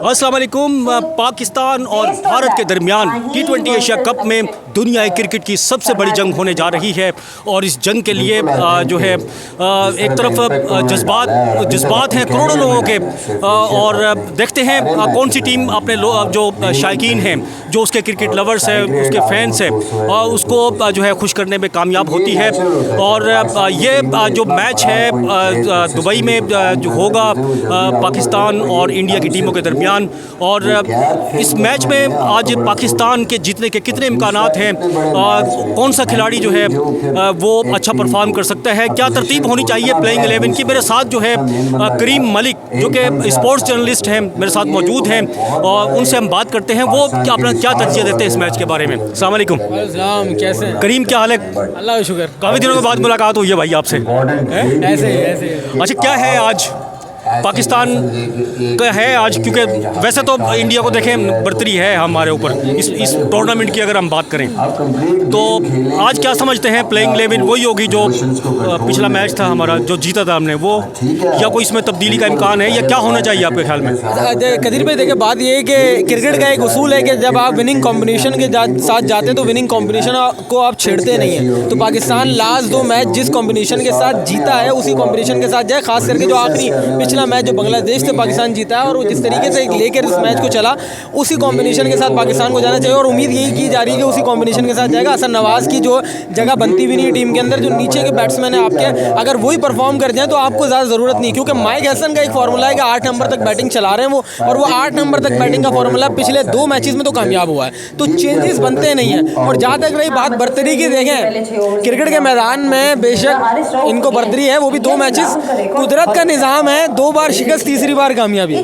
अस्सलाम वालेकुम। पाकिस्तान और भारत के दरमियान T20 एशिया कप में दुनिया क्रिकेट की सबसे बड़ी जंग होने जा रही है और इस जंग के लिए जो है एक तरफ जज्बात हैं करोड़ों लोगों के और देखते हैं कौन सी टीम अपने जो शायकीन हैं, जो उसके क्रिकेट लवर्स हैं, उसके फैंस हैं, उसको जो है खुश करने में कामयाब होती है। और ये जो मैच है दुबई में जो होगा पाकिस्तान और इंडिया की टीमों के दरमियान, और इस मैच में आज पाकिस्तान के जीतने के कितने इम्कानात हैं, कौन सा खिलाड़ी जो है वो अच्छा परफॉर्म कर सकता है, क्या तरतीब होनी चाहिए प्लेइंग 11 की। मेरे साथ जो है करीम मलिक जो कि स्पोर्ट्स जर्नलिस्ट हैं मेरे साथ मौजूद हैं और उनसे हम बात करते हैं वो अपना क्या तरजीह देते हैं इस मैच के बारे में। अस्सलाम वालेकुम। कैसे हैं? करीम क्या हाल है? अल्लाह का शुक्र। काफ़ी दिनों के बाद मुलाकात हुई है भाई आपसे। ऐसे अच्छा, क्या है आज पाकिस्तान का है आज, क्योंकि वैसे तो इंडिया को देखें बर्तरी है हमारे ऊपर इस टूर्नामेंट की अगर हम बात करें तो आज क्या समझते हैं प्लेइंग 11 वही होगी जो पिछला मैच था हमारा जो जीता था हमने, वो या कोई इसमें तब्दीली का इम्कान है या क्या होना चाहिए आपके ख्याल में? कदीर भाई देखिए, बात ये है कि क्रिकेट का एक उसूल है कि जब आप विनिंग कॉम्बिनेशन के साथ जाते हैं तो विनिंग कॉम्बिनेशन को आप छेड़ते नहीं हैं। तो पाकिस्तान लास्ट 2 मैच जिस कॉम्बिनेशन के साथ जीता है उसी कॉम्बिनेशन के साथ जाए, खास करके जो आखिरी पिछला मैच जो बांग्लादेश से पाकिस्तान जीता है और जिस तरीके से लेकर इस मैच को चला उसी कॉम्बिनेशन के साथ पाकिस्तान को जाना चाहिए और उम्मीद यही की जा रही है कि उसी कॉम्बिनेशन के साथ जाएगा। हसन नवाज की जो जगह बनती भी नहीं है टीम के अंदर, जो नीचे के बैट्समैन है आपके, अगर वही परफॉर्म कर जाए तो आपको ज़्यादा ज़रूरत नहीं, क्योंकि माइक हसन का एक फॉर्मूला है कि 8 नंबर तक बैटिंग चला रहे हैं वो, और वो 8 नंबर तक बैटिंग का फॉर्मूला पिछले 2 मैचेस में तो कामयाब हुआ है, तो चेंजेस बनते नहीं हैं। और जहाँ तक रही बात बर्तरी की, देखें क्रिकेट के मैदान में बेशक इनको बर्तरी है, वो भी 2 मैचेस, कुदरत का निज़ाम है, 2 बार शिकस्त तीसरी बार कामयाबी,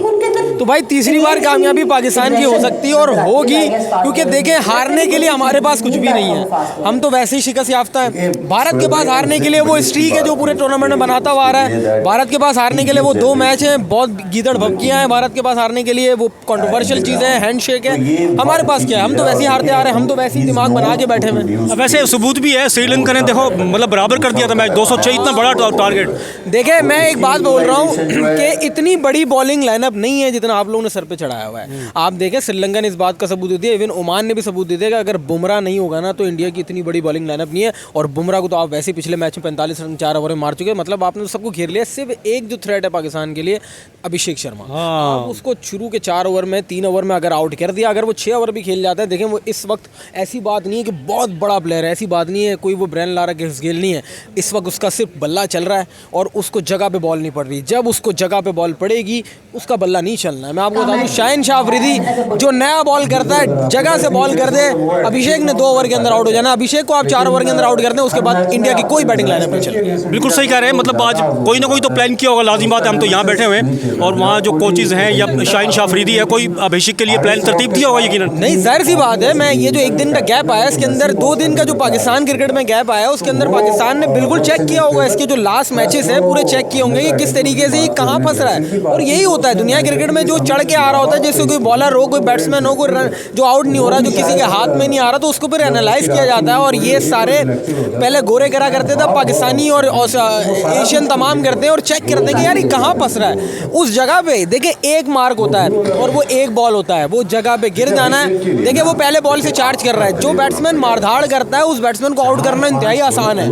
तो भाई तीसरी बार कामयाबी पाकिस्तान की हो सकती है और होगी, क्योंकि देखें हारने के लिए हमारे पास कुछ भी नहीं है, हम तो वैसे ही शिकस्त याफ्ता है। भारत के पास हारने के लिए वो स्ट्रीक है जो पूरे टूर्नामेंट में बनाता हुआ आ रहा है, भारत के पास हारने के लिए वो 2 मैच हैं, बहुत गीदड़ भपकियाँ हैं भारत के पास हारने के लिए, वो कंट्रोवर्शियल चीज़ें हैं, हैंडशेक है, हमारे पास क्या है, हम तो वैसे ही हारते आ रहे हैं, हम तो वैसे ही दिमाग बना के बैठे हुए। वैसे सबूत भी है, श्रीलंका ने देखो मतलब बराबर कर दिया था मैच, 206 इतना बड़ा टारगेट। देखे मैं एक बात बोल रहा हूँ कि इतनी बड़ी बॉलिंग लाइनअप नहीं है जितना आप लोगों ने सर पे चढ़ाया हुआ है। आप देखें श्रीलंका ने इस बात का सबूत दे दिया, इवन ओमान ने भी सबूत दे दिया कि अगर बुमराह नहीं होगा ना तो इंडिया की इतनी बड़ी बॉलिंग लाइनअप नहीं है, और बुमराह को तो आप वैसे पिछले मैच में 45 रन 4 ओवर में मार चुके हैं, मतलब आपने तो सबको घेर लिया। सिर्फ एक जो थ्रेट है पाकिस्तान के लिए, अभिषेक शर्मा, आप उसको शुरू के 4 ओवर में 3 ओवर में अगर आउट कर दिया, अगर वो 6 ओवर भी खेल जाता है, देखें वो इस वक्त ऐसी बात नहीं है कि बहुत बड़ा प्लेयर है, ऐसी बात नहीं है कोई वो ब्रेन लारा गेल नहीं है, इस वक्त उसका सिर्फ बल्ला चल रहा है और उसको जगह पे बॉल नहीं पड़ रही। जब उसको जगह पे बॉल पड़ेगी उसका बल्ला नहीं चलना है। मैं आपको बता दूं शाहीन शाह अफरीदी जो नया बॉल करता है जगह से बॉल कर दे, अभिषेक ने 2 ओवर के अंदर आउट हो जाना, अभिषेक को आप 4 ओवर के अंदर आउट कर दें, उसके बाद इंडिया की कोई बैटिंग लाइनअप नहीं चलेगी। बिल्कुल सही कह रहे हैं, मतलब आज कोई ना कोई तो प्लान किया होगा, लाजिम बात है, हम तो यहाँ बैठे हुए हैं और वहाँ जो कोचेज हैं या शाहीन शाह अफरीदी है, कोई अभिषेक के लिए प्लान तरतीब दिया होगा यकीनन। नहीं, जाहिर सी बात है, मैं ये जो 1 दिन का गैप आया इसके अंदर 2 दिन का जो पाकिस्तान क्रिकेट में गैप आया उसके अंदर पाकिस्तान ने बिल्कुल चेक किया होगा, इसके जो लास्ट मैचेस हैं पूरे चेक किए होंगे कि किस तरीके से ये कहाँ फंस रहा है। और यही होता है दुनिया क्रिकेट में, जो चढ़ के आ रहा होता है, जैसे कोई बॉलर हो, कोई बैट्समैन हो, कोई जो आउट नहीं हो रहा, जो किसी के हाथ में नहीं आ रहा, तो उसको फिर एनालाइज किया जाता है। और ये सारे पहले गोरे करा करते थे, पाकिस्तानी और एशियन तमाम करते हैं और चेक करते हैं कि यार ये कहाँ फंस रहा है। उस जगह पे देखिए एक मार्क होता है और वो एक बॉल होता है, वो जगह पे गिर जाना है। देखिए वो पहले बॉल से चार्ज कर रहा है, जो बैट्समैन मारधाड़ करता है उस बैट्समैन को आउट करना इंतहाई आसान है,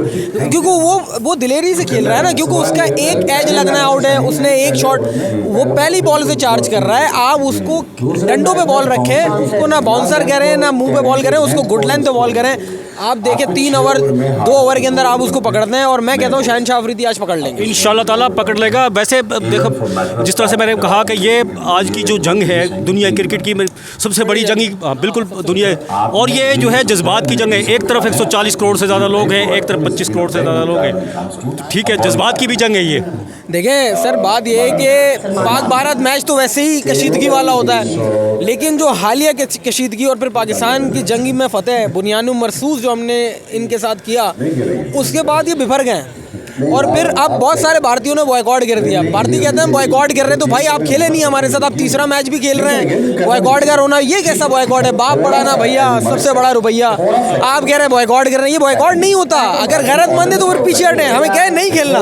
क्योंकि वो दिलेरी से खेल रहा है ना, क्योंकि उसका एक एज लगना है, आउट है, उसने एक शॉट वो पहली बॉल से चार्ज कर रहा है। आप उसको डंडों पे बॉल रखें, उसको ना बाउंसर करें ना मुंह पे बॉल करें, उसको गुड लेंथ पे बॉल करें। आप देखें 3 ओवर 2 ओवर के अंदर आप उसको पकड़ते हैं और मैं कहता हूँ शाहीन शाह अफरीदी आज पकड़ लेंगे, इंशाल्लाह ताला पकड़ लेगा। वैसे देखो जिस तरह से मैंने कहा कि ये आज की जो जंग है दुनिया क्रिकेट की सबसे बड़ी जंग, बिल्कुल दुनिया, और ये जो है जज्बात की जंग है। एक तरफ 140 करोड़ से ज़्यादा लोग हैं, एक तरफ 25 करोड़ से ज़्यादा लोग हैं, ठीक है, जज्बात की भी जंग है ये। देखें सर बात ये है कि पाक भारत मैच तो वैसे ही कशीदगी वाला होता है, लेकिन जो हालिया कशीदगी और फिर पाकिस्तान की जंगी में फतेह बुनियानु मरसूस जो हमने इनके साथ किया, उसके बाद ये बिफर गए। और फिर अब बहुत सारे भारतीयों ने बॉयकॉट कर दिया। भारतीय कहते हैं बॉयकॉट कर रहे हैं तो भाई आप खेले नहीं हमारे साथ, आप तीसरा मैच भी खेल रहे हैं, बॉयकॉट का रोना ये कैसा बॉयकॉट है? बाप बड़ा ना भैया, सबसे बड़ा रुपया। आप कह रहे हैं बॉयकॉट कर रहे हैं, ये बॉयकॉट नहीं होता। अगर गैरतमंद है तो फिर पीछे हटें, हमें क्या है नहीं खेलना।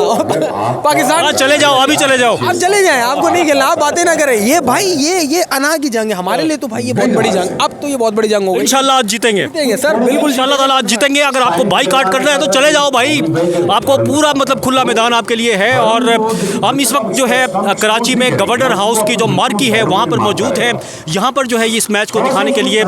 पाकिस्तान चले जाओ, अभी चले जाओ, आप चले जाएं, आपको नहीं खेलना, आप बातें ना करें। ये भाई ये अना की जंग है हमारे लिए, तो भाई ये बहुत बड़ी जंग, अब तो ये बहुत बड़ी जंग हो गई। इंशाल्लाह आज जीतेंगे, जीतेंगे सर, बिल्कुल इंशाल्लाह ताला आज जीतेंगे। अगर आपको बाईकाट करना है तो चले जाओ भाई, आपको पूरा मतलब खुला मैदान आपके लिए है। और हम इस वक्त जो है कराची में गवर्नर हाउस की जो मार्की है वहाँ पर मौजूद है। यहाँ पर जो है इस मैच को दिखाने के लिए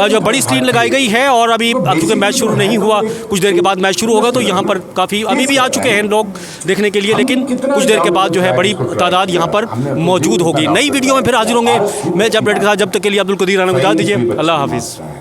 जो बड़ी स्क्रीन लगाई गई है, और अभी क्योंकि मैच शुरू नहीं हुआ, कुछ देर के बाद मैच शुरू होगा, तो यहाँ पर काफ़ी अभी भी आ चुके हैं लोग देखने के लिए, लेकिन कुछ देर के बाद जो है बड़ी तादाद यहाँ पर मौजूद होगी। नई वीडियो में फिर हाजिर होंगे मैं जब तक के लिए अब्दुल कदीर राना को इजाज़त दीजिए। अल्लाह हाफिज़।